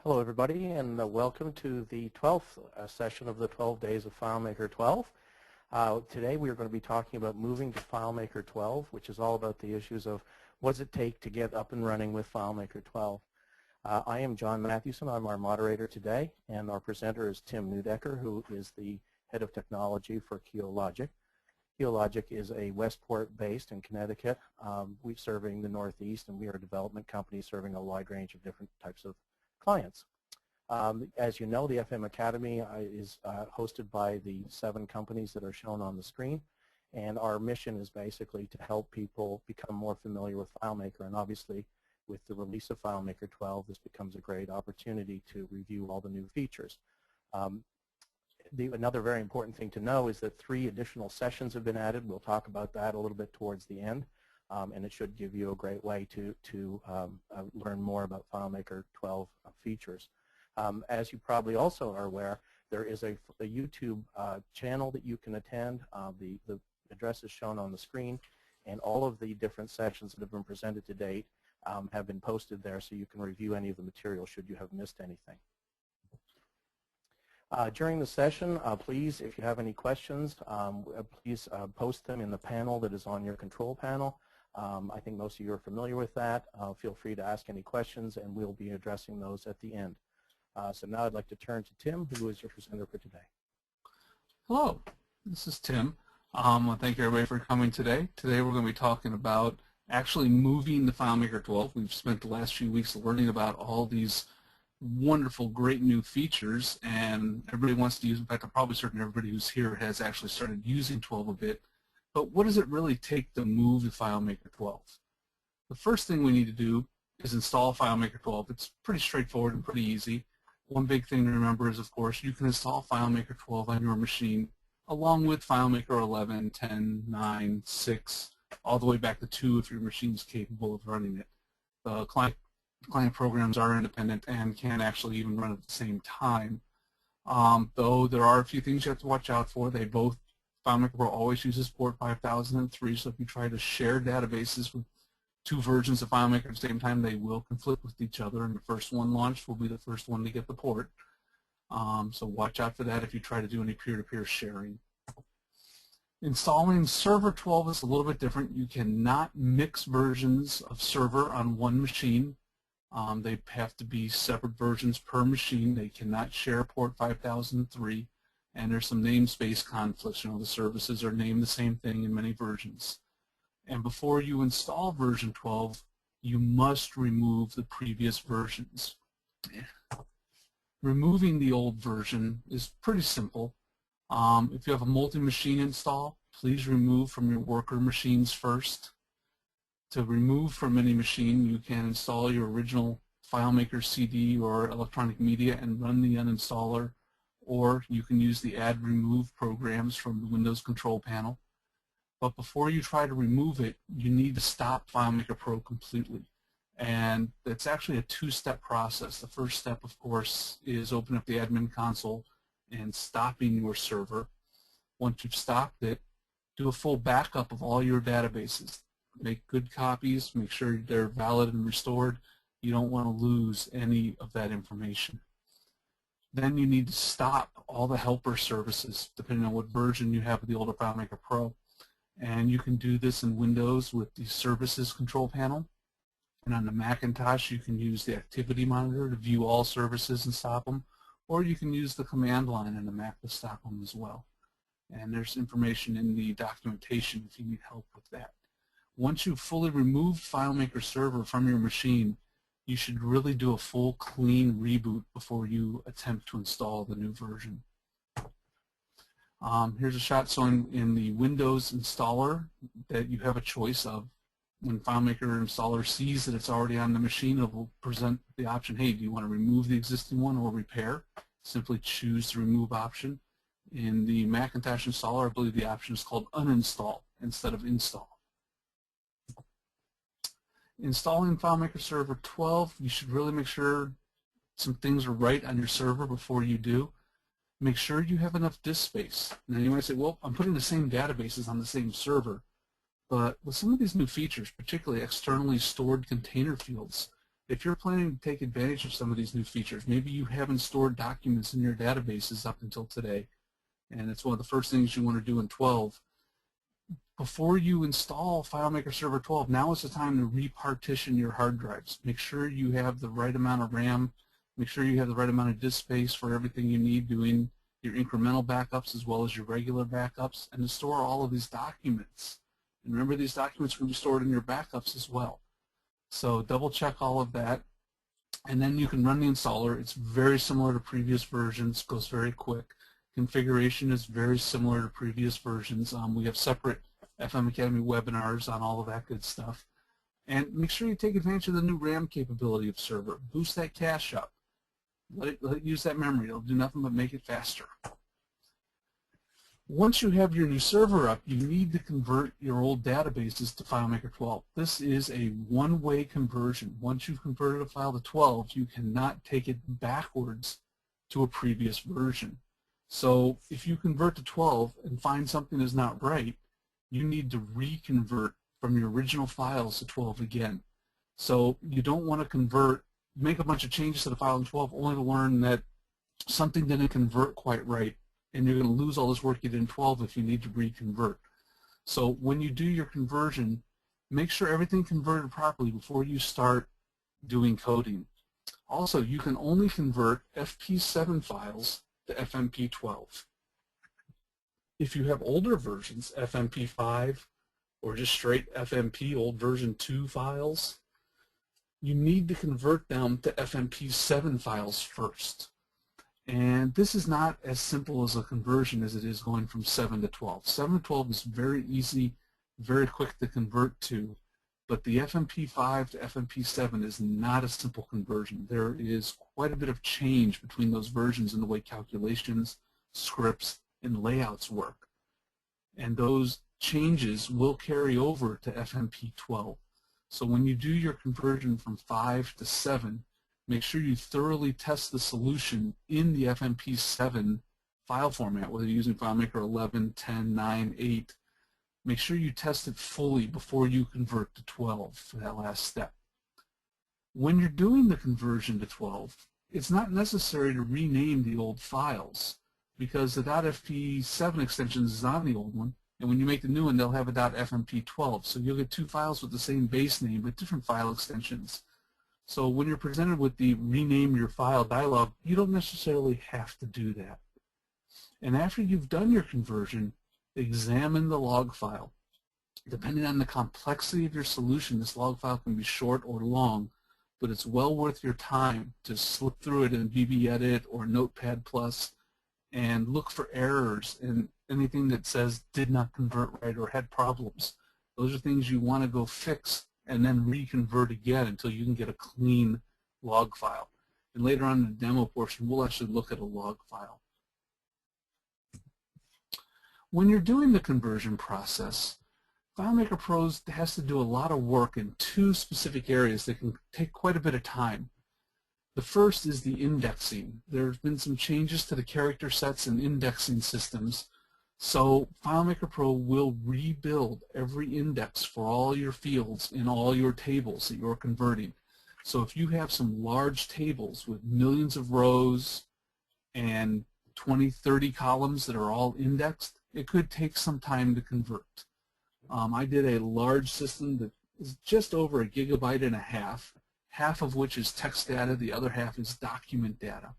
Hello everybody, and welcome to the 12th session of the 12 days of FileMaker 12. Today we are going to be talking about moving to FileMaker 12, which is all about the issues of what does it take to get up and running with FileMaker 12. I am John Mathewson. I'm our moderator today, and our presenter is Tim Neudecker, who is the head of technology for KYO LOGIC. KYO LOGIC is a Westport based in Connecticut. We're serving the Northeast, and we are a development company serving a wide range of different types of clients. As you know, the FM Academy is hosted by the 7 companies that are shown on the screen, and our mission is basically to help people become more familiar with FileMaker, and obviously with the release of FileMaker 12 this becomes a great opportunity to review all the new features. Another very important thing to know is that 3 additional sessions have been added. We'll talk about that a little bit towards the end. And it should give you a great way to learn more about FileMaker 12 features. As you probably also are aware, there is a YouTube channel that you can attend. The address is shown on the screen, and all of the different sessions that have been presented to date have been posted there, so you can review any of the material should you have missed anything. During the session, please, if you have any questions, please post them in the panel that is on your control panel. I think most of you are familiar with that. Feel free to ask any questions, and we'll be addressing those at the end. So now I'd like to turn to Tim, who is your presenter for today. Hello, this is Tim. Thank you everybody for coming today. Today we're going to be talking about actually moving to FileMaker 12. We've spent the last few weeks learning about all these wonderful, great new features, and everybody wants to use. In fact, I'm probably certain everybody who's here has actually started using 12 a bit. But what does it really take to move to FileMaker 12? The first thing we need to do is install FileMaker 12. It's pretty straightforward and pretty easy. One big thing to remember is, of course, you can install FileMaker 12 on your machine along with FileMaker 11, 10, 9, 6, all the way back to 2 if your machine is capable of running it. The client programs are independent and can actually even run at the same time. Though there are a few things you have to watch out for. FileMaker Pro always uses port 5003, so if you try to share databases with 2 versions of FileMaker at the same time, they will conflict with each other, and the first one launched will be the first one to get the port. So watch out for that if you try to do any peer-to-peer sharing. Installing Server 12 is a little bit different. You cannot mix versions of Server on one machine. They have to be separate versions per machine. They cannot share port 5003. And there's some namespace conflicts. You know, the services are named the same thing in many versions. And before you install version 12, you must remove the previous versions. Removing the old version is pretty simple. If you have a multi-machine install, please remove from your worker machines first. To remove from any machine, you can install your original FileMaker CD or electronic media and run the uninstaller, or you can use the add remove programs from the Windows control panel. But before you try to remove it, you need to stop FileMaker Pro completely. And it's actually a 2-step process. The first step, of course, is open up the admin console and stopping your server. Once you've stopped it, do a full backup of all your databases. Make good copies, make sure they're valid and restored. You don't want to lose any of that information. Then you need to stop all the helper services, depending on what version you have of the older FileMaker Pro. And you can do this in Windows with the Services control panel. And on the Macintosh, you can use the Activity Monitor to view all services and stop them. Or you can use the command line in the Mac to stop them as well. And there's information in the documentation if you need help with that. Once you've fully removed FileMaker Server from your machine, you should really do a full clean reboot before you attempt to install the new version. Here's a shot showing in the Windows installer that you have a choice of. When FileMaker installer sees that it's already on the machine, it will present the option, hey, do you want to remove the existing one or repair? Simply choose the remove option. In the Macintosh installer, I believe the option is called uninstall instead of install. Installing FileMaker Server 12, you should really make sure some things are right on your server before you do. Make sure you have enough disk space. Now you might say, well, I'm putting the same databases on the same server. But with some of these new features, particularly externally stored container fields, if you're planning to take advantage of some of these new features, maybe you haven't stored documents in your databases up until today, and it's one of the first things you want to do in 12. Before you install FileMaker Server 12, now is the time to repartition your hard drives. Make sure you have the right amount of RAM, make sure you have the right amount of disk space for everything you need, doing your incremental backups as well as your regular backups, and to store all of these documents. And remember, these documents will be stored in your backups as well. So double check all of that, and then you can run the installer. It's very similar to previous versions, goes very quick. Configuration is very similar to previous versions. We have separate FM Academy webinars on all of that good stuff. And make sure you take advantage of the new RAM capability of Server. Boost that cache up. Let it use that memory. It'll do nothing but make it faster. Once you have your new server up, you need to convert your old databases to FileMaker 12. This is a one-way conversion. Once you've converted a file to 12, you cannot take it backwards to a previous version. So if you convert to 12 and find something is not right, you need to reconvert from your original files to 12 again. So you don't want to make a bunch of changes to the file in 12 only to learn that something didn't convert quite right, and you're going to lose all this work you did in 12 if you need to reconvert. So when you do your conversion, make sure everything converted properly before you start doing coding. Also, you can only convert FP7 files to FMP12. If you have older versions, FMP5 or just straight FMP old version 2 files, you need to convert them to FMP7 files first. And this is not as simple as a conversion as it is going from 7 to 12. 7 to 12 is very easy, very quick to convert to, but the FMP5 to FMP7 is not a simple conversion. There is quite a bit of change between those versions in the way calculations, scripts, and layouts work. And those changes will carry over to FMP12. So when you do your conversion from 5 to 7, make sure you thoroughly test the solution in the FMP7 file format, whether you're using FileMaker 11, 10, 9, 8. Make sure you test it fully before you convert to 12 for that last step. When you're doing the conversion to 12, it's not necessary to rename the old files because the .fp7 extension is on the old one, and when you make the new one, they'll have a .fmp12. So you'll get two files with the same base name but different file extensions. So when you're presented with the rename your file dialog, you don't necessarily have to do that. And after you've done your conversion, examine the log file. Depending on the complexity of your solution, this log file can be short or long, but it's well worth your time to slip through it in BBEdit or Notepad+, and look for errors and anything that says did not convert right or had problems. Those are things you want to go fix and then reconvert again until you can get a clean log file. And later on in the demo portion, we'll actually look at a log file. When you're doing the conversion process, FileMaker Pro has to do a lot of work in two specific areas that can take quite a bit of time. The first is the indexing. There have been some changes to the character sets and indexing systems, so FileMaker Pro will rebuild every index for all your fields in all your tables that you're converting. So if you have some large tables with millions of rows and 20, 30 columns that are all indexed, it could take some time to convert. I did a large system that is just over 1.5 gigabytes, half of which is text data, the other half is document data.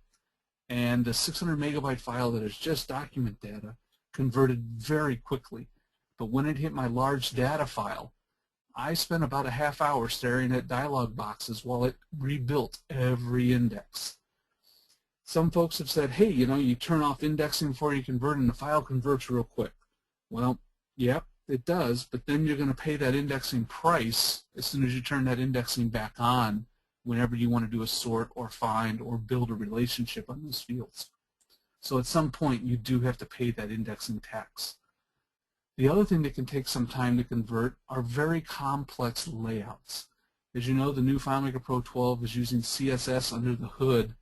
And the 600 megabyte file that is just document data converted very quickly. But when it hit my large data file, I spent about a half hour staring at dialog boxes while it rebuilt every index. Some folks have said, hey, you know, you turn off indexing before you convert and the file converts real quick. Well, yep, it does, but then you're going to pay that indexing price as soon as you turn that indexing back on whenever you want to do a sort or find or build a relationship on those fields. So at some point you do have to pay that indexing tax. The other thing that can take some time to convert are very complex layouts. As you know, the new FileMaker Pro 12 is using CSS under the hood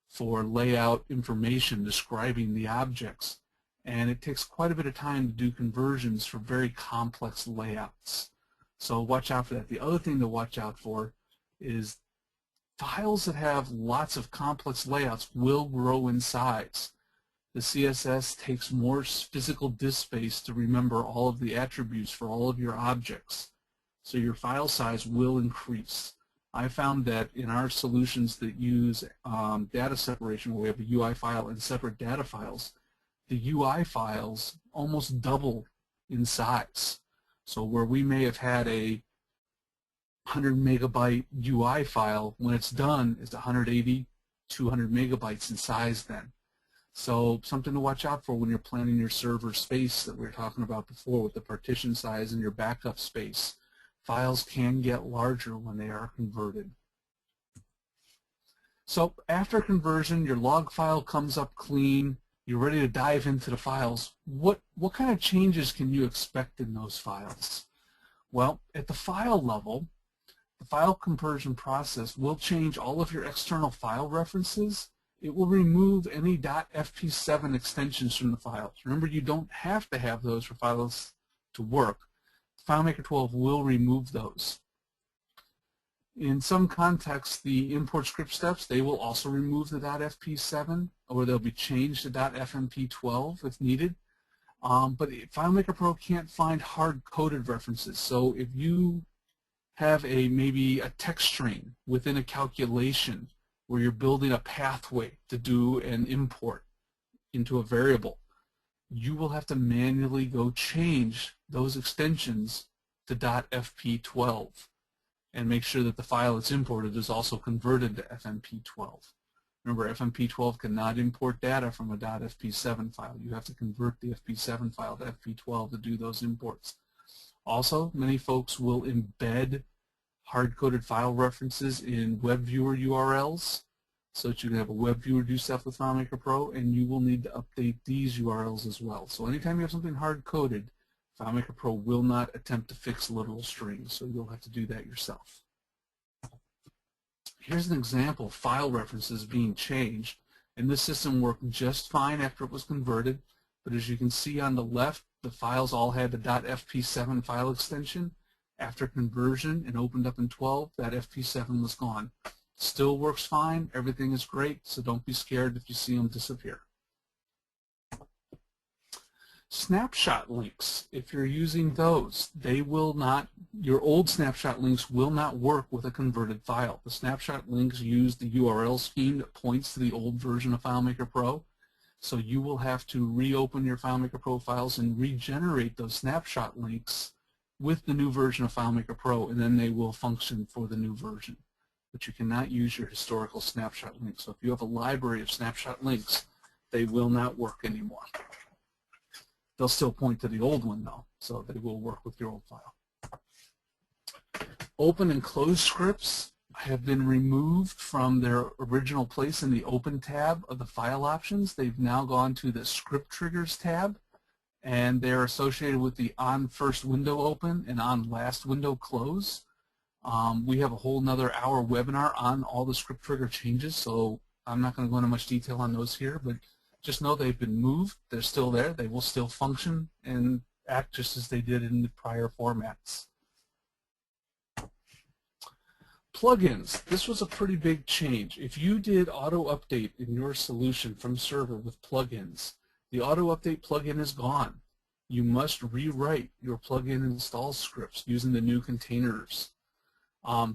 for layout information describing the objects. And it takes quite a bit of time to do conversions for very complex layouts. So watch out for that. The other thing to watch out for is files that have lots of complex layouts will grow in size. The CSS takes more physical disk space to remember all of the attributes for all of your objects, so your file size will increase. I found that in our solutions that use data separation, where we have a UI file and separate data files, the UI files almost double in size. So where we may have had a 100 megabyte UI file, when it's done, it's 180, 200 megabytes in size then. So something to watch out for when you're planning your server space that we were talking about before with the partition size and your backup space. Files can get larger when they are converted. So after conversion, your log file comes up clean. You're ready to dive into the files. What kind of changes can you expect in those files? Well, at the file level, the file conversion process will change all of your external file references. It will remove any .fp7 extensions from the files. Remember, you don't have to have those for files to work. FileMaker 12 will remove those. In some contexts, the import script steps, they will also remove the .fp7, or they'll be changed to .fmp12 if needed. But FileMaker Pro can't find hard-coded references. So if you have maybe a text string within a calculation where you're building a pathway to do an import into a variable, you will have to manually go change those extensions to .fp12 and make sure that the file that's imported is also converted to FMP12. Remember, FMP12 cannot import data from a .fp7 file. You have to convert the FP7 file to FP12 to do those imports. Also, many folks will embed hard-coded file references in web viewer URLs so that you can have a web viewer do stuff with FileMaker Pro, and you will need to update these URLs as well. So anytime you have something hard-coded, FileMaker Pro will not attempt to fix literal strings, so you'll have to do that yourself. Here's an example of file references being changed, and this system worked just fine after it was converted, but as you can see on the left, the files all had the .fp7 file extension. After conversion and opened up in 12, that FP7 was gone. Still works fine, everything is great, so don't be scared if you see them disappear. Snapshot links, if you're using those, they will not, your old snapshot links will not work with a converted file. The snapshot links use the URL scheme that points to the old version of FileMaker Pro, so you will have to reopen your FileMaker Pro files and regenerate those snapshot links with the new version of FileMaker Pro, and then they will function for the new version. But you cannot use your historical snapshot links. So if you have a library of snapshot links, they will not work anymore. They'll still point to the old one though, so they will work with your old file. Open and close scripts have been removed from their original place in the Open tab of the file options. They've now gone to the Script Triggers tab, and they're associated with the on first window open and on last window close. We have a whole nother hour webinar on all the script trigger changes, so I'm not going to go into much detail on those here, but just know they've been moved. They're still there. They will still function and act just as they did in the prior formats. Plugins. This was a pretty big change. If you did auto update in your solution from server with plugins, the auto update plugin is gone. You must rewrite your plugin install scripts using the new containers.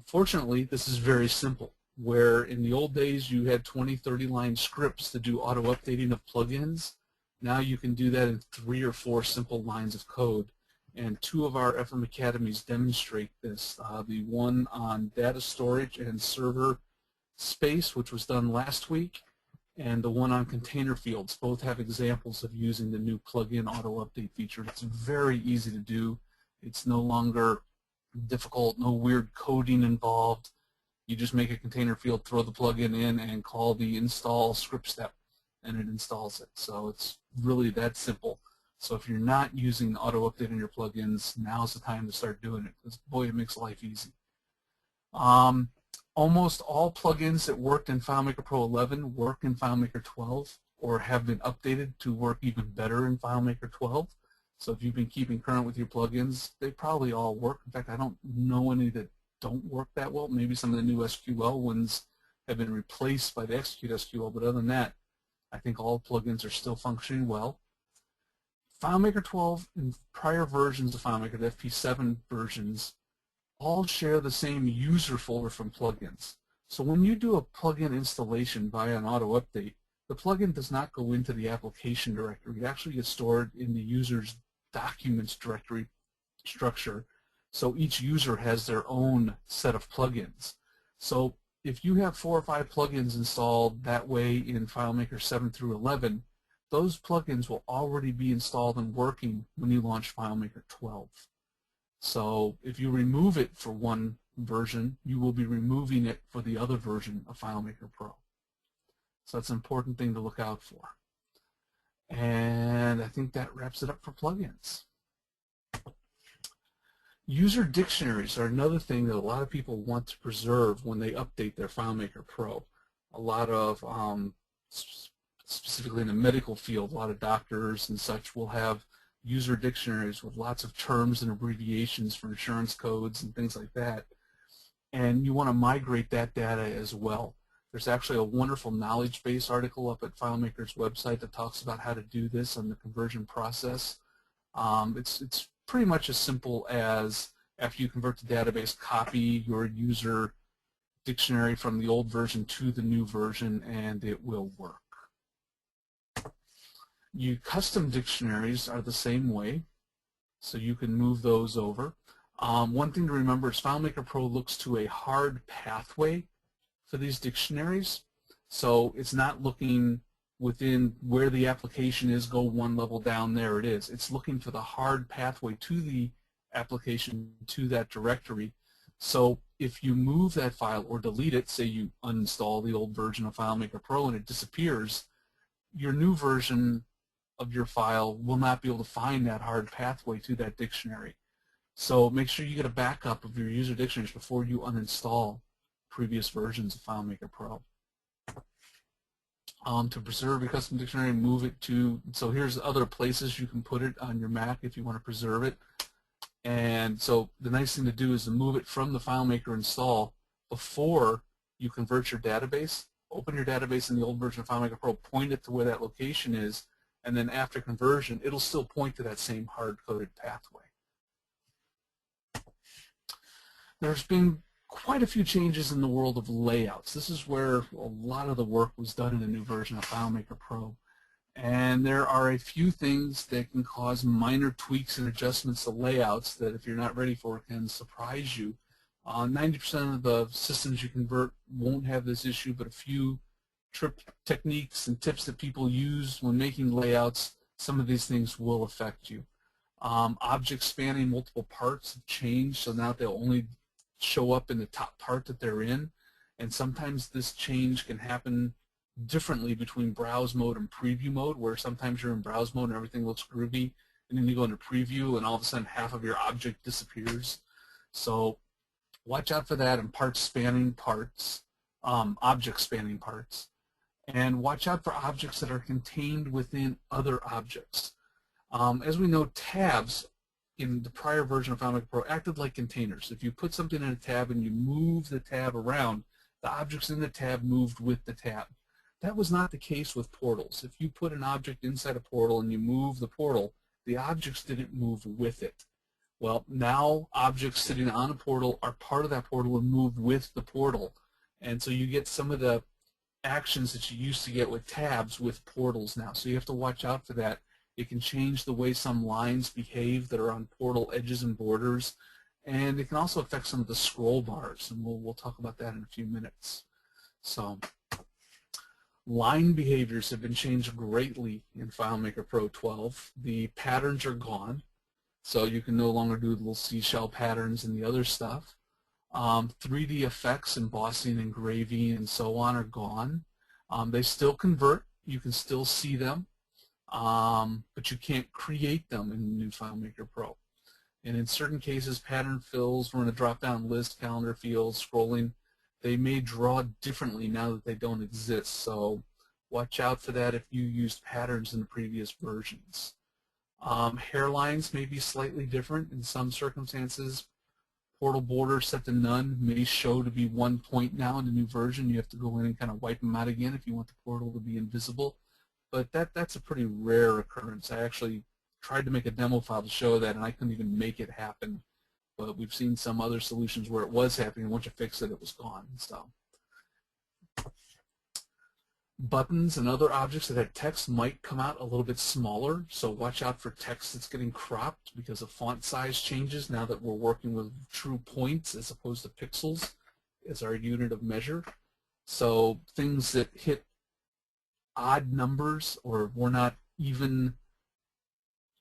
Fortunately, this is very simple. Where in the old days you had 20, 30 line scripts to do auto updating of plugins, now you can do that in 3 or 4 simple lines of code. And 2 of our FM Academies demonstrate this. The one on data storage and server space, which was done last week, and the one on container fields. Both have examples of using the new plugin auto update feature. It's very easy to do. It's no longer difficult, no weird coding involved. You just make a container field, throw the plugin in, and call the install script step, and it installs it. So it's really that simple. So if you're not using auto update in your plugins, now's the time to start doing it, because boy, it makes life easy. Almost all plugins that worked in FileMaker Pro 11 work in FileMaker 12, or have been updated to work even better in FileMaker 12. So if you've been keeping current with your plugins, they probably all work. In fact, I don't know any that don't work that well. Maybe some of the new SQL ones have been replaced by the execute SQL, but other than that, I think all plugins are still functioning well. FileMaker 12 and prior versions of FileMaker, the FP7 versions, all share the same user folder from plugins. So when you do a plugin installation via an auto update, the plugin does not go into the application directory. It actually gets stored in the user's documents directory structure. So each user has their own set of plugins. So if you have 4 or 5 plugins installed that way in FileMaker 7 through 11, those plugins will already be installed and working when you launch FileMaker 12. So if you remove it for one version, you will be removing it for the other version of FileMaker Pro. So that's an important thing to look out for. And I think that wraps it up for plugins. User dictionaries are another thing that a lot of people want to preserve when they update their FileMaker Pro. A lot of, specifically in the medical field, a lot of doctors and such will have user dictionaries with lots of terms and abbreviations for insurance codes and things like that. And you want to migrate that data as well. There's actually a wonderful knowledge base article up at FileMaker's website that talks about how to do this and the conversion process. It's pretty much as simple as, after you convert the database, copy your user dictionary from the old version to the new version, and it will work. Custom dictionaries are the same way, so you can move those over. One thing to remember is FileMaker Pro looks to a hard pathway for these dictionaries, so it's not looking within where the application is, go one level down, there it is. It's looking for the hard pathway to the application, to that directory. So if you move that file or delete it, say you uninstall the old version of FileMaker Pro and it disappears, your new version of your file will not be able to find that hard pathway to that dictionary. So make sure you get a backup of your user dictionaries before you uninstall previous versions of FileMaker Pro. To preserve your custom dictionary, move it to, so here's other places you can put it on your Mac if you want to preserve it. And so the nice thing to do is to move it from the FileMaker install before you convert your database. Open your database in the old version of FileMaker Pro, point it to where that location is, and then after conversion, it'll still point to that same hard-coded pathway. There's been quite a few changes in the world of layouts. This is where a lot of the work was done in the new version of FileMaker Pro. And there are a few things that can cause minor tweaks and adjustments to layouts that, if you're not ready for, can surprise you. 90% of the systems you convert won't have this issue, but a few techniques and tips that people use when making layouts, some of these things will affect you. Objects spanning multiple parts have changed, so now they'll only show up in the top part that they're in, and sometimes this change can happen differently between browse mode and preview mode, where sometimes you're in browse mode and everything looks groovy, and then you go into preview and all of a sudden half of your object disappears. So watch out for that, and object spanning parts, and watch out for objects that are contained within other objects. As we know, tabs in the prior version of FileMaker Pro acted like containers. If you put something in a tab and you move the tab around, the objects in the tab moved with the tab. That was not the case with portals. If you put an object inside a portal and you move the portal, the objects didn't move with it. Well, now objects sitting on a portal are part of that portal and move with the portal. And so you get some of the actions that you used to get with tabs with portals now. So you have to watch out for that. It can change the way some lines behave that are on portal edges and borders, and it can also affect some of the scroll bars, and we'll talk about that in a few minutes. So line behaviors have been changed greatly in FileMaker Pro 12. The patterns are gone, so you can no longer do little seashell patterns and the other stuff. 3D effects, embossing, engraving, and so on are gone. They still convert. You can still see them. But you can't create them in the new FileMaker Pro. And in certain cases, pattern fills were in a drop-down list, calendar fields, scrolling. They may draw differently now that they don't exist, so watch out for that if you used patterns in the previous versions. Hairlines may be slightly different in some circumstances. portal border set to none may show to be 1 point now in the new version. You have to go in and kind of wipe them out again if you want the portal to be invisible. But that's a pretty rare occurrence. I actually tried to make a demo file to show that, and I couldn't even make it happen. But we've seen some other solutions where it was happening, and once you fix it, it was gone. So, buttons and other objects that had text might come out a little bit smaller, so watch out for text that's getting cropped because of font size changes now that we're working with true points as opposed to pixels as our unit of measure. So things that hit odd numbers or were not even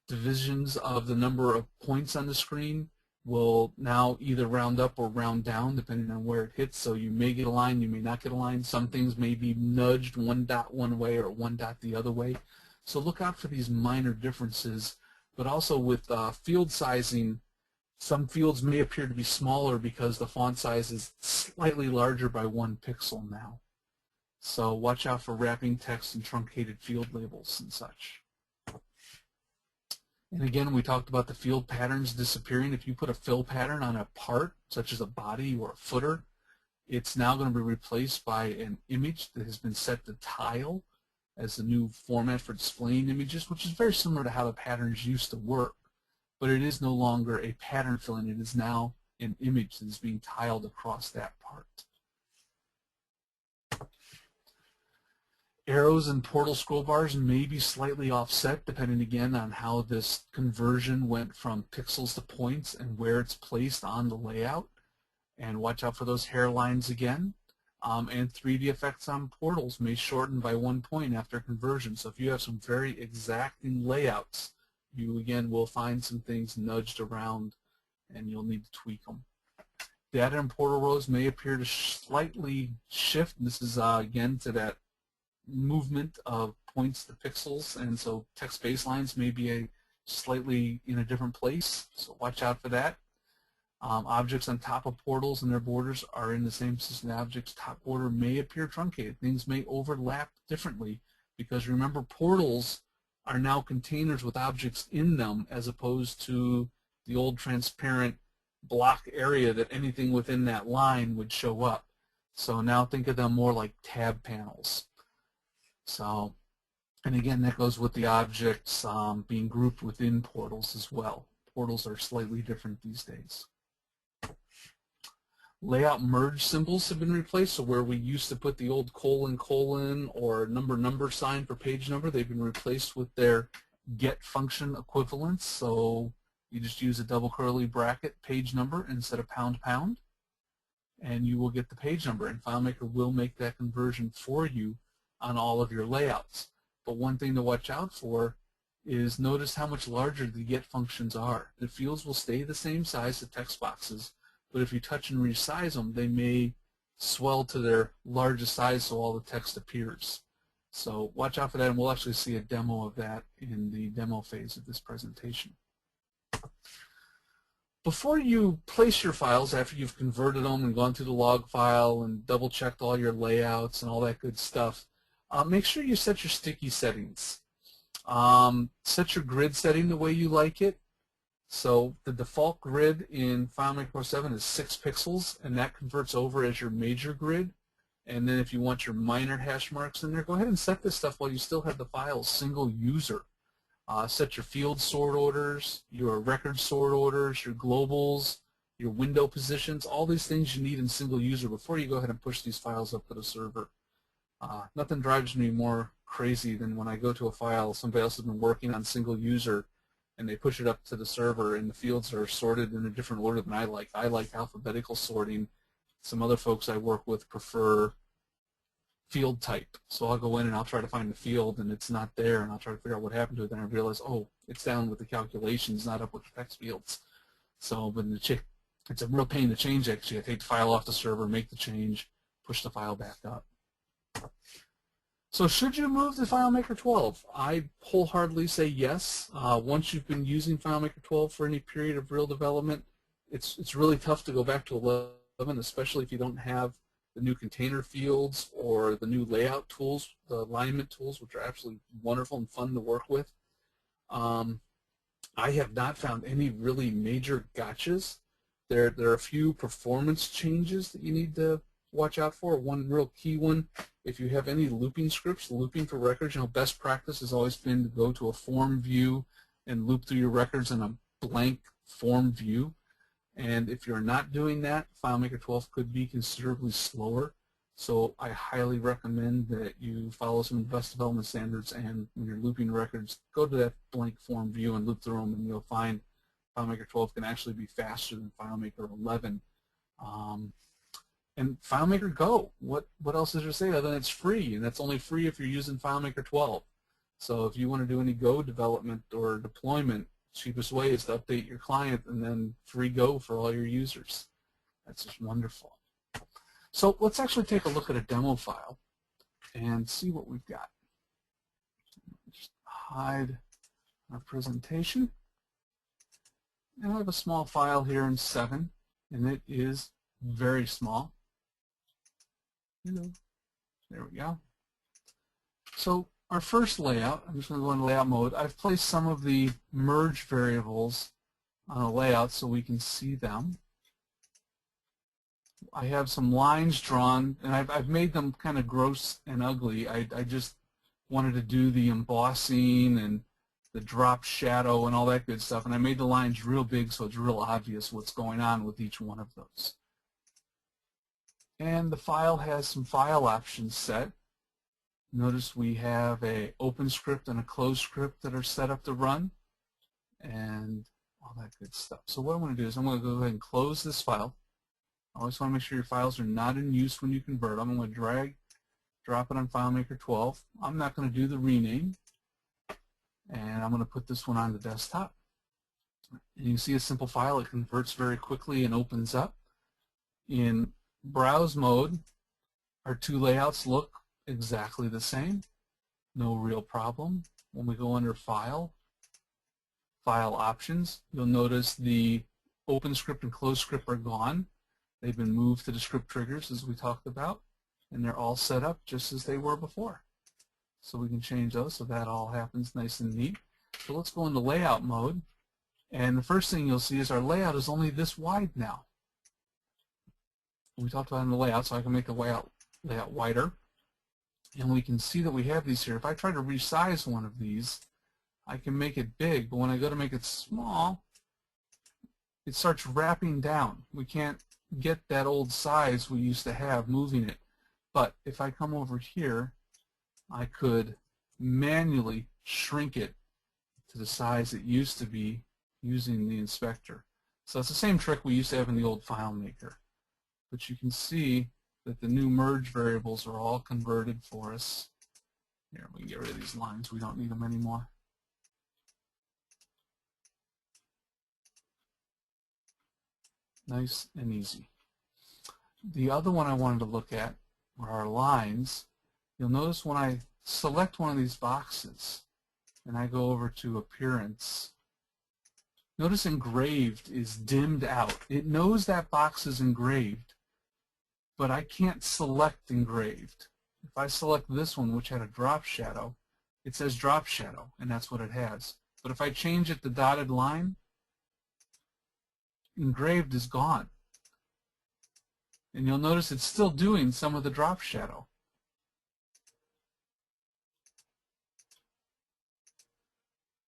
divisions of the number of points on the screen will now either round up or round down depending on where it hits. So you may get a line, you may not get a line. Some things may be nudged one dot one way or one dot the other way. So look out for these minor differences. But also with field sizing, some fields may appear to be smaller because the font size is slightly larger by 1 pixel now. So watch out for wrapping text and truncated field labels and such. And again, we talked about the field patterns disappearing. If you put a fill pattern on a part, such as a body or a footer, it's now going to be replaced by an image that has been set to tile as the new format for displaying images, which is very similar to how the patterns used to work. But it is no longer a pattern filling. It is now an image that is being tiled across that part. Arrows and portal scroll bars may be slightly offset depending again on how this conversion went from pixels to points and where it's placed on the layout. And watch out for those hairlines again. And 3D effects on portals may shorten by 1 point after conversion. So if you have some very exacting layouts, you again will find some things nudged around and you'll need to tweak them. Data and portal rows may appear to slightly shift. This is again to that movement of points to pixels, and so text baselines may be slightly in a different place, so watch out for that. Objects on top of portals and their borders are in the same position. The object's top border may appear truncated. Things may overlap differently because remember, portals are now containers with objects in them as opposed to the old transparent block area that anything within that line would show up. So now think of them more like tab panels. So, and again, that goes with the objects being grouped within portals as well. Portals are slightly different these days. Layout merge symbols have been replaced, so where we used to put the old colon or number sign for page number, they've been replaced with their get function equivalents. So you just use a double curly bracket page number instead of pound, and you will get the page number, and FileMaker will make that conversion for you on all of your layouts. But one thing to watch out for is notice how much larger the get functions are. The fields will stay the same size, the text boxes, but if you touch and resize them, they may swell to their largest size so all the text appears. So watch out for that, and we'll actually see a demo of that in the demo phase of this presentation. Before you place your files, after you've converted them and gone through the log file and double-checked all your layouts and all that good stuff, make sure you set your sticky settings. Set your grid setting the way you like it. So the default grid in FileMaker Pro 7 is 6 pixels, and that converts over as your major grid. And then if you want your minor hash marks in there, go ahead and set this stuff while you still have the file single user. Set your field sort orders, your record sort orders, your globals, your window positions, all these things you need in single user before you go ahead and push these files up to the server. Nothing drives me more crazy than when I go to a file somebody else has been working on single user and they push it up to the server and the fields are sorted in a different order than I like. I like alphabetical sorting. Some other folks I work with prefer field type. So I'll go in and I'll try to find the field and it's not there, and I'll try to figure out what happened to it. Then I realize, oh, it's down with the calculations, not up with the text fields. So when it's a real pain to change, actually. I take the file off the server, make the change, push the file back up. So should you move to FileMaker 12? I wholeheartedly say yes. Once you've been using FileMaker 12 for any period of real development, it's really tough to go back to 11, especially if you don't have the new container fields or the new layout tools, the alignment tools, which are absolutely wonderful and fun to work with. I have not found any really major gotchas There are a few performance changes that you need to watch out for. One real key one, if you have any looping scripts, looping for records, best practice has always been to go to a form view and loop through your records in a blank form view. And if you're not doing that, FileMaker 12 could be considerably slower. So I highly recommend that you follow some best development standards, and when you're looping records, go to that blank form view and loop through them, and you'll find FileMaker 12 can actually be faster than FileMaker 11. And FileMaker Go, what else is there to say other than it's free, and that's only free if you're using FileMaker 12. So if you want to do any Go development or deployment, cheapest way is to update your client and then free Go for all your users. That's just wonderful. So let's actually take a look at a demo file and see what we've got. Just hide our presentation. And I have a small file here in 7, and it is very small. There we go. So our first layout, I'm just going to go into layout mode. I've placed some of the merge variables on a layout so we can see them. I have some lines drawn, and I've made them kind of gross and ugly. I just wanted to do the embossing and the drop shadow and all that good stuff, and I made the lines real big so it's real obvious what's going on with each one of those. And the file has some file options set. Notice we have a open script and a closed script that are set up to run, and all that good stuff. So what I'm going to do is I'm going to go ahead and close this file. I always want to make sure your files are not in use when you convert them. I'm going to drag, drop it on FileMaker 12. I'm not going to do the rename, and I'm going to put this one on the desktop. And you can see a simple file. It converts very quickly and opens up. In browse mode, our two layouts look exactly the same. No real problem. When we go under File, File Options, you'll notice the open script and closed script are gone. They've been moved to the script triggers as we talked about, and they're all set up just as they were before. So we can change those so that all happens nice and neat. So let's go into layout mode, and the first thing you'll see is our layout is only this wide now. We talked about in the layout, so I can make the layout wider, and we can see that we have these here. If I try to resize one of these, I can make it big, but when I go to make it small, it starts wrapping down. We can't get that old size we used to have moving it. But if I come over here, I could manually shrink it to the size it used to be using the inspector. So it's the same trick we used to have in the old FileMaker. But you can see that the new merge variables are all converted for us. Here, we can get rid of these lines. We don't need them anymore. Nice and easy. The other one I wanted to look at were our lines. You'll notice when I select one of these boxes and I go over to Appearance, notice Engraved is dimmed out. It knows that box is engraved, but I can't select Engraved. If I select this one, which had a drop shadow, it says drop shadow, and that's what it has. But if I change it to dotted line, Engraved is gone. And you'll notice it's still doing some of the drop shadow.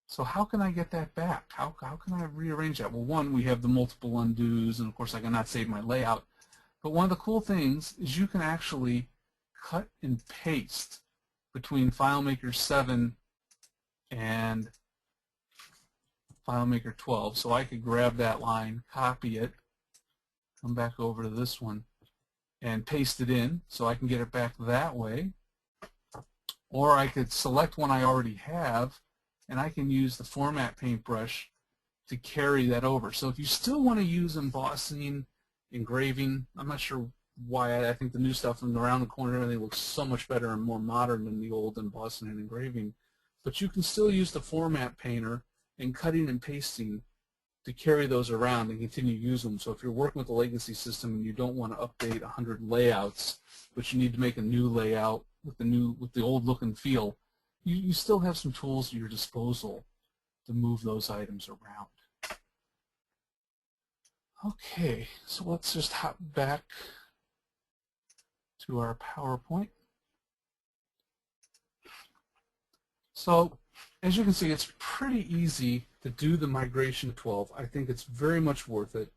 So how can I get that back? How can I rearrange that? Well, one, we have the multiple undos, and of course I cannot save my layout. But one of the cool things is you can actually cut and paste between FileMaker 7 and FileMaker 12. So I could grab that line, copy it, come back over to this one, and paste it in so I can get it back that way. Or I could select one I already have, and I can use the format paintbrush to carry that over. So if you still want to use embossing, engraving, I'm not sure why. I think the new stuff from around the corner, everything looks so much better and more modern than the old embossing and engraving. But you can still use the format painter and cutting and pasting to carry those around and continue to use them. So if you're working with a legacy system and you don't want to update 100 layouts, but you need to make a new layout with the old look and feel, you still have some tools at your disposal to move those items around. Okay, so let's just hop back to our PowerPoint. So as you can see, it's pretty easy to do the migration to 12. I think it's very much worth it.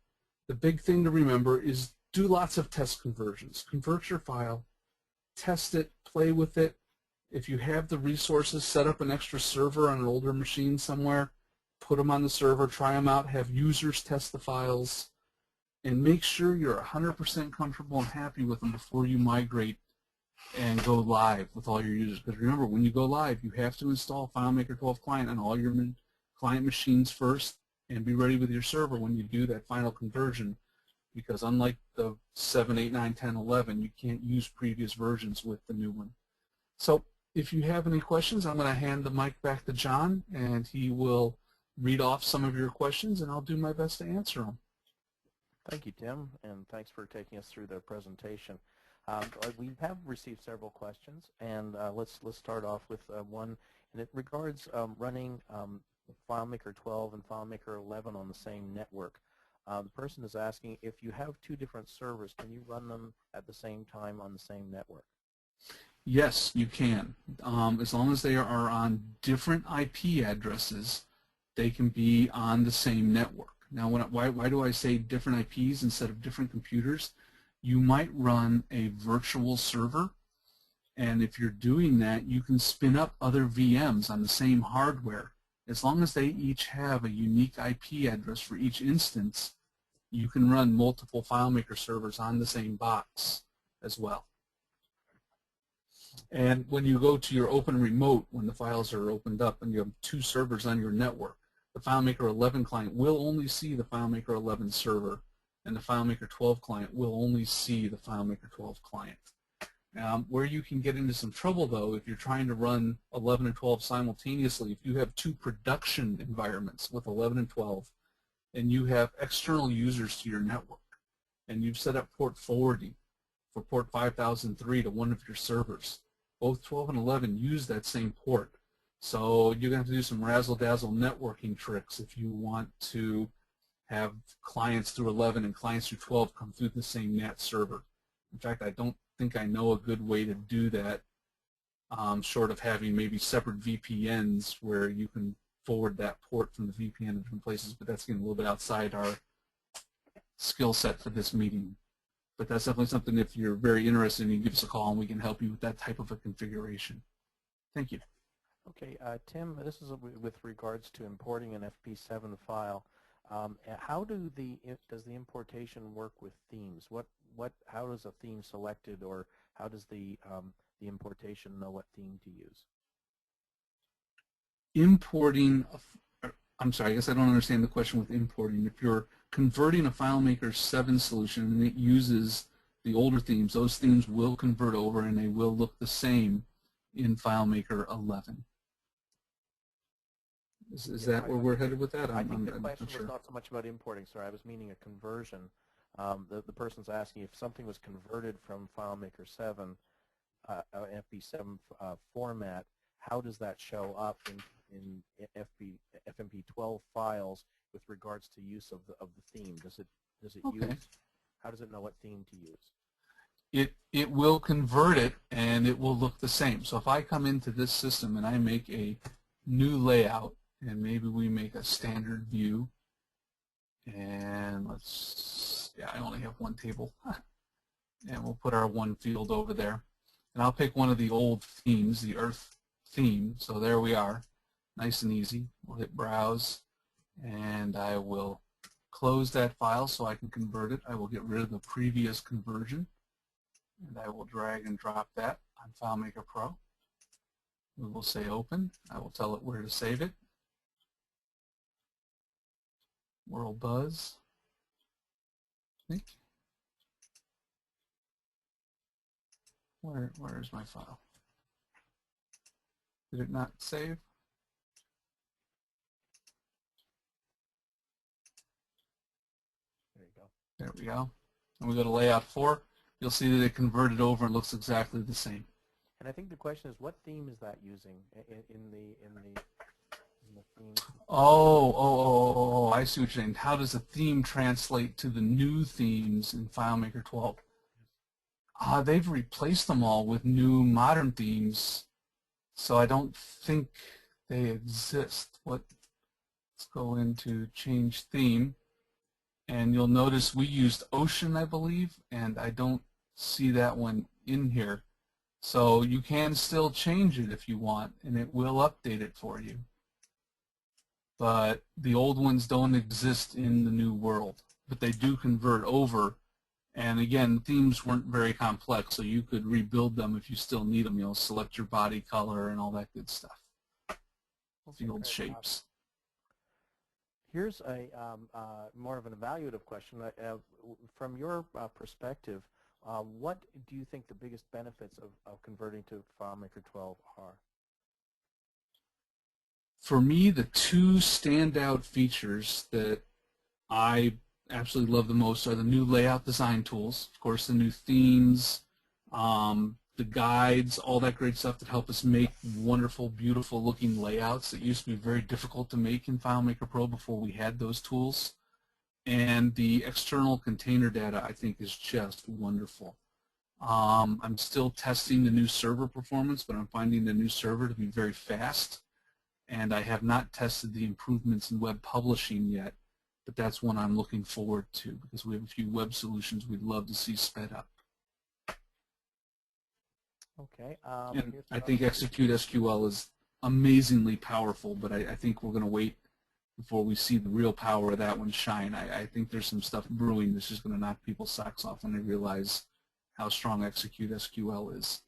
The big thing to remember is do lots of test conversions. Convert your file, test it, play with it. If you have the resources, set up an extra server on an older machine somewhere, put them on the server, try them out, have users test the files, and make sure you're 100% comfortable and happy with them before you migrate and go live with all your users. Because remember, when you go live, you have to install FileMaker 12 client on all your client machines first and be ready with your server when you do that final conversion. Because unlike the 7, 8, 9, 10, 11, you can't use previous versions with the new one. So if you have any questions, I'm going to hand the mic back to John, and he will read off some of your questions, and I'll do my best to answer them. Thank you, Tim, and thanks for taking us through the presentation. We have received several questions, and let's start off with one, and it regards running FileMaker 12 and FileMaker 11 on the same network. The person is asking, if you have two different servers, can you run them at the same time on the same network? Yes, you can. As long as they are on different IP addresses, they can be on the same network. Now, why do I say different IPs instead of different computers? You might run a virtual server, and if you're doing that, you can spin up other VMs on the same hardware. As long as they each have a unique IP address for each instance, you can run multiple FileMaker servers on the same box as well. And when you go to your open remote, when the files are opened up and you have two servers on your network, the FileMaker 11 client will only see the FileMaker 11 server, and the FileMaker 12 client will only see the FileMaker 12 client. Where you can get into some trouble, though, if you're trying to run 11 and 12 simultaneously, if you have two production environments with 11 and 12, and you have external users to your network, and you've set up port forwarding for port 5003 to one of your servers, both 12 and 11 use that same port. So you're going to have to do some razzle-dazzle networking tricks if you want to have clients through 11 and clients through 12 come through the same NAT server. In fact, I don't think I know a good way to do that, short of having maybe separate VPNs where you can forward that port from the VPN to different places, but that's getting a little bit outside our skill set for this meeting. But that's definitely something, if you're very interested, you can give us a call and we can help you with that type of a configuration. Thank you. Okay, Tim, this is with regards to importing an FP7 file. How does the importation work with themes? How is a theme selected, or how does the importation know what theme to use? Importing, I'm sorry, I guess I don't understand the question with importing. If you're converting a FileMaker 7 solution and it uses the older themes, those themes will convert over and they will look the same in FileMaker 11. Is that where we're headed with that? I think the question was not so much about importing, sorry, I was meaning a conversion. The person's asking if something was converted from FileMaker 7, FP7 format, how does that show up in FMP12 files with regards to use of the theme? Does it Okay. use? How does it know what theme to use? It will convert it and it will look the same. So if I come into this system and I make a new layout, and maybe we make a standard view, and I only have one table, and we'll put our one field over there, and I'll pick one of the old themes, the Earth theme. So there we are, nice and easy. We'll hit browse, and I will close that file so I can convert it. I will get rid of the previous conversion, and I will drag and drop that on FileMaker Pro. We will say open. I will tell it where to save it. World Buzz, I think. Where is my file? Did it not save? There you go. There we go. And we go to layout 4. You'll see that it converted over and looks exactly the same. And I think the question is, what theme is that using in the the themes. I see what you're saying. How does a theme translate to the new themes in FileMaker 12? They've replaced them all with new modern themes, so I don't think they exist. Let's go into change theme, and you'll notice we used Ocean, I believe, and I don't see that one in here. So you can still change it if you want, and it will update it for you. But the old ones don't exist in the new world, but they do convert over. And again, themes weren't very complex, so you could rebuild them if you still need them. Select your body color and all that good stuff. Field shapes. Here's a more of an evaluative question. From your perspective, what do you think the biggest benefits of converting to FileMaker 12 are? For me, the two standout features that I absolutely love the most are the new layout design tools, of course the new themes, the guides, all that great stuff that help us make wonderful, beautiful looking layouts that used to be very difficult to make in FileMaker Pro before we had those tools. And the external container data, I think, is just wonderful. I'm still testing the new server performance, but I'm finding the new server to be very fast. And I have not tested the improvements in web publishing yet, but that's one I'm looking forward to because we have a few web solutions we'd love to see sped up. Okay. And I think Execute SQL is amazingly powerful, but I think we're going to wait before we see the real power of that one shine. I think there's some stuff brewing that's just going to knock people's socks off when they realize how strong Execute SQL is.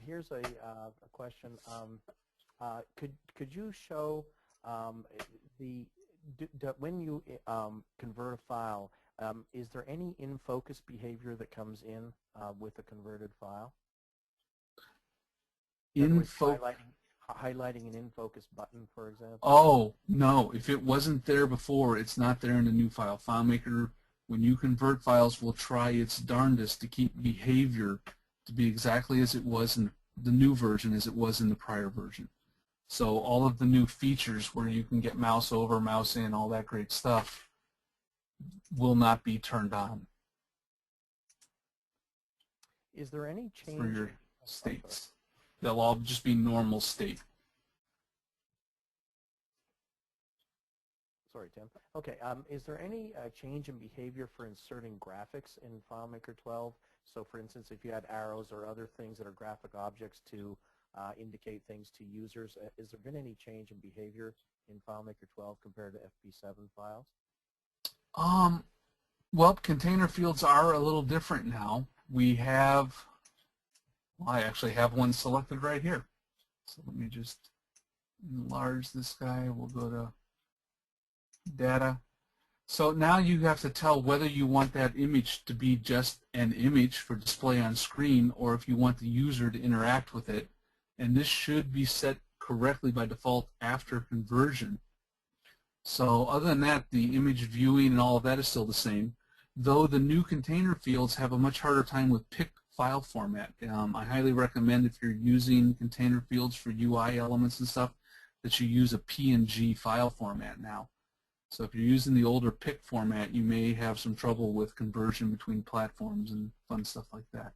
Here's a question. Could you show when you convert a file, is there any in-focus behavior that comes in with a converted file? Highlighting an in-focus button, for example? Oh, no. If it wasn't there before, it's not there in the new file. FileMaker, when you convert files, will try its darndest to keep behavior to be exactly as it was in the new version as it was in the prior version. So all of the new features where you can get mouse over, mouse in, all that great stuff will not be turned on. Is there any change for your states? They'll all just be normal state. Sorry, Tim. Okay. Is there any change in behavior for inserting graphics in FileMaker 12? So, for instance, if you had arrows or other things that are graphic objects to indicate things to users, has there been any change in behavior in FileMaker 12 compared to FP7 files? Well, container fields are a little different now. We have, well, I actually have one selected right here. So let me just enlarge this guy. We'll go to data. So now you have to tell whether you want that image to be just an image for display on screen or if you want the user to interact with it. And this should be set correctly by default after conversion. So other than that, the image viewing and all of that is still the same, though the new container fields have a much harder time with pick file format. I highly recommend if you're using container fields for UI elements and stuff that you use a PNG file format now. So if you're using the older pick format, you may have some trouble with conversion between platforms and fun stuff like that.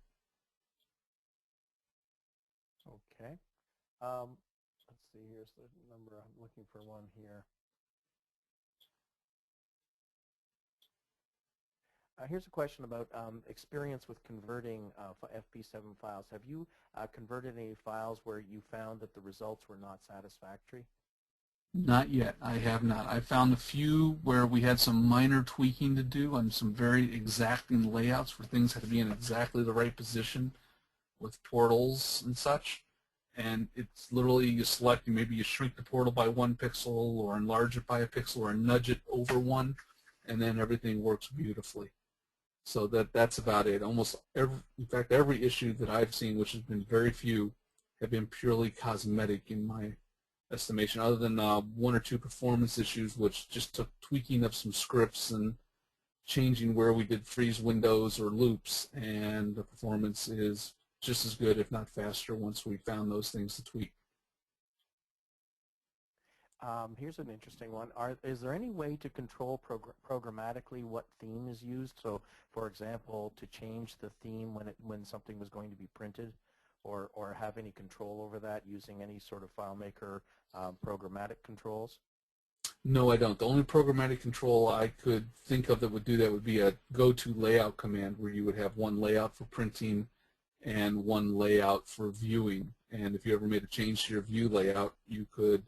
Okay. Let's see, here's the number. I'm looking for one here. Here's a question about experience with converting FP7 files. Have you converted any files where you found that the results were not satisfactory? Not yet. I have not. I found a few where we had some minor tweaking to do on some very exacting layouts where things had to be in exactly the right position with portals and such. And it's literally you select, maybe you shrink the portal by 1 pixel or enlarge it by a pixel or nudge it over 1, and then everything works beautifully. So that's about it. Almost every, in fact, every issue that I've seen, which has been very few, have been purely cosmetic in my estimation, other than 1 or 2 performance issues, which just took tweaking of some scripts and changing where we did freeze windows or loops, and the performance is just as good, if not faster, once we found those things to tweak. Here's an interesting one. Is there any way to control programmatically what theme is used? So, for example, to change the theme when something was going to be printed, or have any control over that using any sort of FileMaker programmatic controls? No, I don't. The only programmatic control I could think of that would do that would be a go-to layout command, where you would have one layout for printing and one layout for viewing. And if you ever made a change to your view layout, you could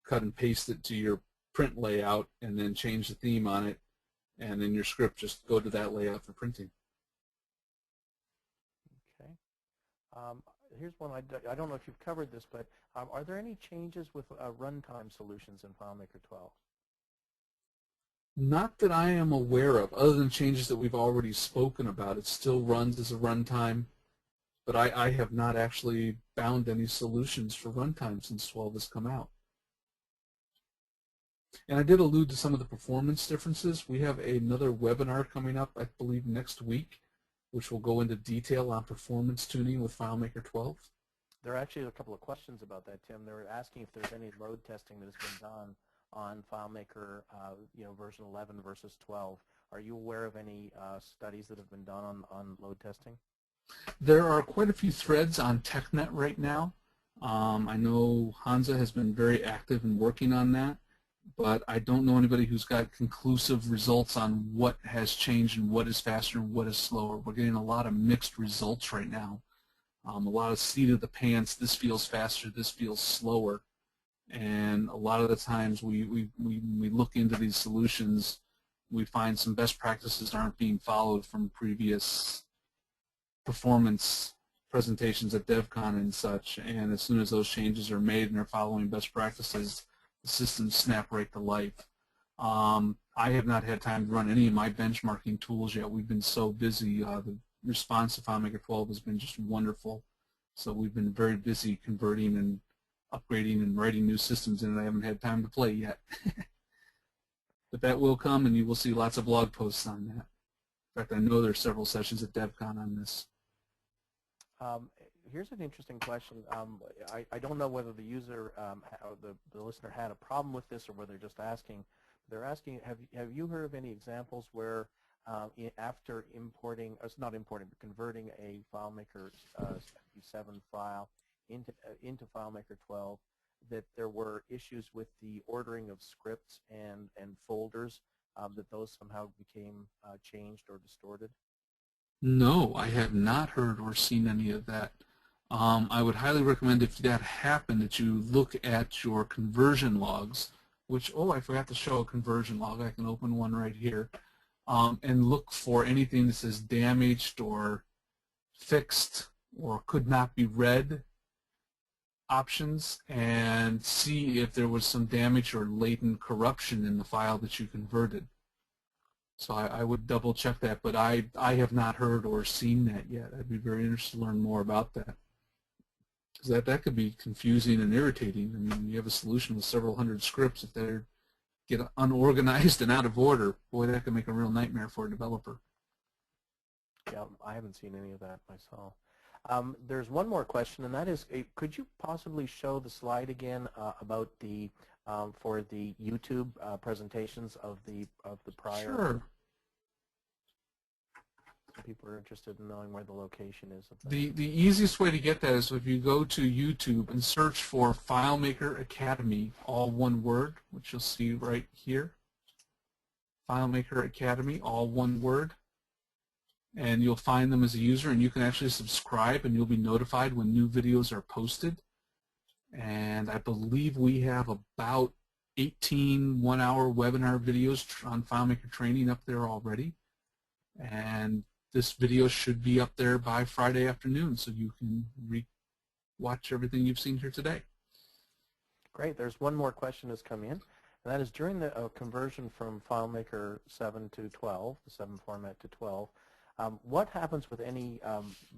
cut and paste it to your print layout and then change the theme on it, and then your script just go to that layout for printing. Okay. Here's one. I don't know if you've covered this, but are there any changes with runtime solutions in FileMaker 12? Not that I am aware of, other than changes that we've already spoken about. It still runs as a runtime, but I have not actually found any solutions for runtime since 12 has come out. And I did allude to some of the performance differences. We have another webinar coming up, I believe, next week, which will go into detail on performance tuning with FileMaker 12. There are actually a couple of questions about that, Tim. They were asking if there's any load testing that has been done on FileMaker, version 11 versus 12. Are you aware of any studies that have been done on load testing? There are quite a few threads on TechNet right now. I know Hansa has been very active in working on that, but I don't know anybody who's got conclusive results on what has changed and what is faster and what is slower. We're getting a lot of mixed results right now. A lot of seat of the pants, this feels faster, this feels slower. And a lot of the times we look into these solutions, we find some best practices aren't being followed from previous performance presentations at DevCon and such. And as soon as those changes are made and are following best practices, the systems snap right to life. I have not had time to run any of my benchmarking tools yet. We've been so busy. The response to FileMaker 12 has been just wonderful. So we've been very busy converting and upgrading and writing new systems, and I haven't had time to play yet. But that will come, and you will see lots of blog posts on that. In fact, I know there are several sessions at DevCon on this. Here's an interesting question. I don't know whether the user, the listener, had a problem with this or whether they're just asking. They're asking, have you heard of any examples where after importing, not importing, but converting a FileMaker 77 file into FileMaker 12, that there were issues with the ordering of scripts and folders, that those somehow became changed or distorted? No, I have not heard or seen any of that. I would highly recommend, if that happened, that you look at your conversion logs, which, oh, I forgot to show a conversion log. I can open one right here, and look for anything that says damaged or fixed or could not be read options, and see if there was some damage or latent corruption in the file that you converted. So I would double check that, but I have not heard or seen that yet. I'd be very interested to learn more about that, because that could be confusing and irritating. I mean, you have a solution with several hundred scripts. If they get unorganized and out of order, boy, that could make a real nightmare for a developer. Yeah, I haven't seen any of that myself. There's one more question, and that is, could you possibly show the slide again about the for the YouTube presentations of the prior? Sure. People are interested in knowing where the location is of that. The easiest way to get that is if you go to YouTube and search for FileMaker Academy, all one word, which you'll see right here. FileMaker Academy, all one word. And you'll find them as a user, and you can actually subscribe, and you'll be notified when new videos are posted. And I believe we have about 18 one-hour webinar videos on FileMaker training up there already. And this video should be up there by Friday afternoon, so you can watch everything you've seen here today. Great. There's one more question that's come in, and that is, during the conversion from FileMaker 7 to 12, the 7 format to 12, what happens with any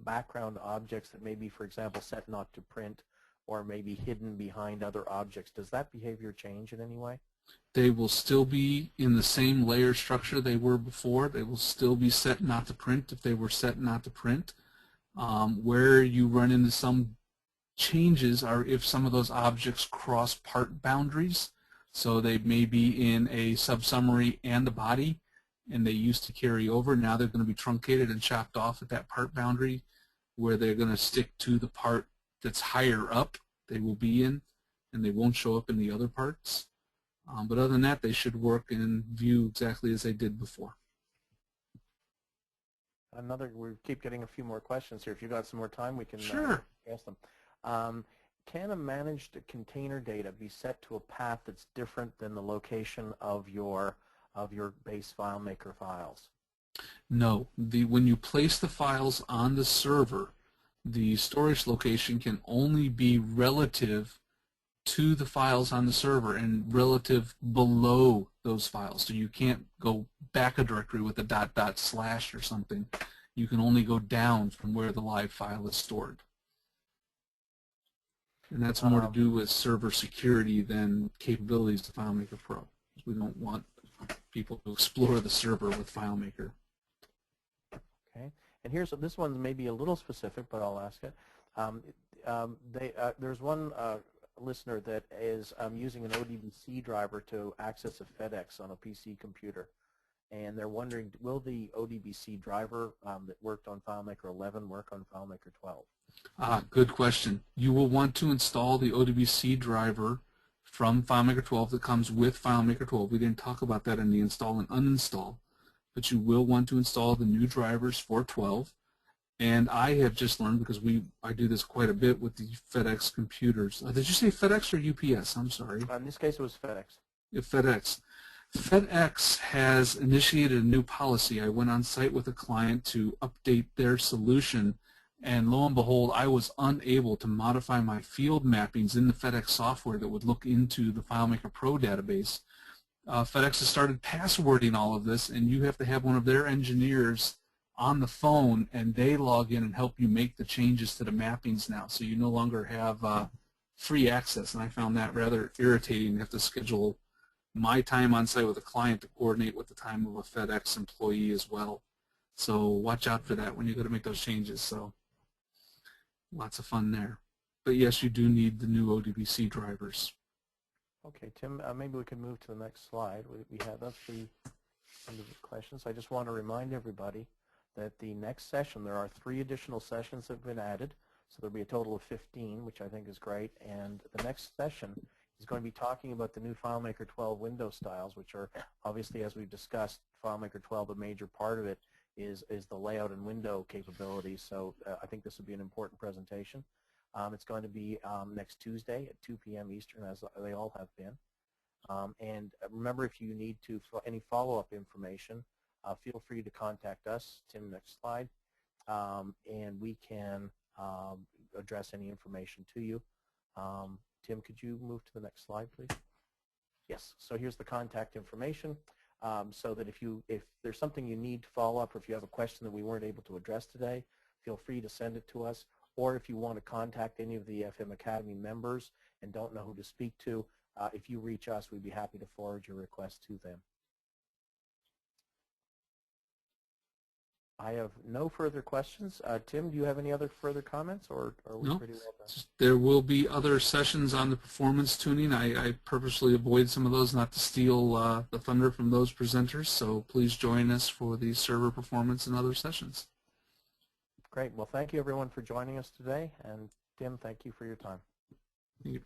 background objects that may be, for example, set not to print or maybe hidden behind other objects? Does that behavior change in any way? They will still be in the same layer structure they were before. They will still be set not to print if they were set not to print. Where you run into some changes are if some of those objects cross part boundaries. So they may be in a sub-summary and a body, and they used to carry over. Now they're going to be truncated and chopped off at that part boundary where they're going to stick to the part that's higher up they will be in, and they won't show up in the other parts. But other than that, they should work and view exactly as they did before. We keep getting a few more questions here. If you've got some more time, we can Sure. ask them. Can a managed container data be set to a path that's different than the location of your base FileMaker files? No. When you place the files on the server, the storage location can only be relative to the files on the server and relative below those files. So you can't go back a directory with a // or something. You can only go down from where the live file is stored. And that's more to do with server security than capabilities of FileMaker Pro. We don't want people to explore the server with FileMaker. Okay, and this one's maybe a little specific, but I'll ask it. There's one listener that is using an ODBC driver to access a FedEx on a PC computer, and they're wondering, will the ODBC driver that worked on FileMaker 11 work on FileMaker 12? Good question. You will want to install the ODBC driver from FileMaker 12 that comes with FileMaker 12. We didn't talk about that in the install and uninstall, but you will want to install the new drivers for 12. And I have just learned, because I do this quite a bit with the FedEx computers. Did you say FedEx or UPS? I'm sorry. In this case, it was FedEx. FedEx. FedEx has initiated a new policy. I went on site with a client to update their solution, and lo and behold, I was unable to modify my field mappings in the FedEx software that would look into the FileMaker Pro database. FedEx has started passwording all of this, and you have to have one of their engineers on the phone, and they log in and help you make the changes to the mappings now. So you no longer have free access, and I found that rather irritating to have to schedule my time on site with a client to coordinate with the time of a FedEx employee as well. So watch out for that when you go to make those changes. So lots of fun there. But yes, you do need the new ODBC drivers. Okay, Tim, maybe we can move to the next slide. That's the end of the questions. I just want to remind everybody that the next session, there are 3 additional sessions that have been added. So there'll be a total of 15, which I think is great. And the next session is going to be talking about the new FileMaker 12 window styles, which are obviously, as we've discussed, FileMaker 12, a major part of it is the layout and window capabilities. So I think this will be an important presentation. It's going to be next Tuesday at 2 p.m. Eastern, as they all have been. And remember, if you need any follow-up information, feel free to contact us. Tim, next slide. And we can address any information to you. Tim, could you move to the next slide, please? Yes, so here's the contact information, so that if there's something you need to follow up, or if you have a question that we weren't able to address today, feel free to send it to us. Or if you want to contact any of the FM Academy members and don't know who to speak to, if you reach us, we'd be happy to forward your request to them. I have no further questions. Tim, do you have any other further comments, or are we pretty well done? There will be other sessions on the performance tuning. I purposely avoid some of those not to steal the thunder from those presenters, so please join us for the server performance and other sessions. Great. Well, thank you, everyone, for joining us today. And Tim, thank you for your time. Thank you.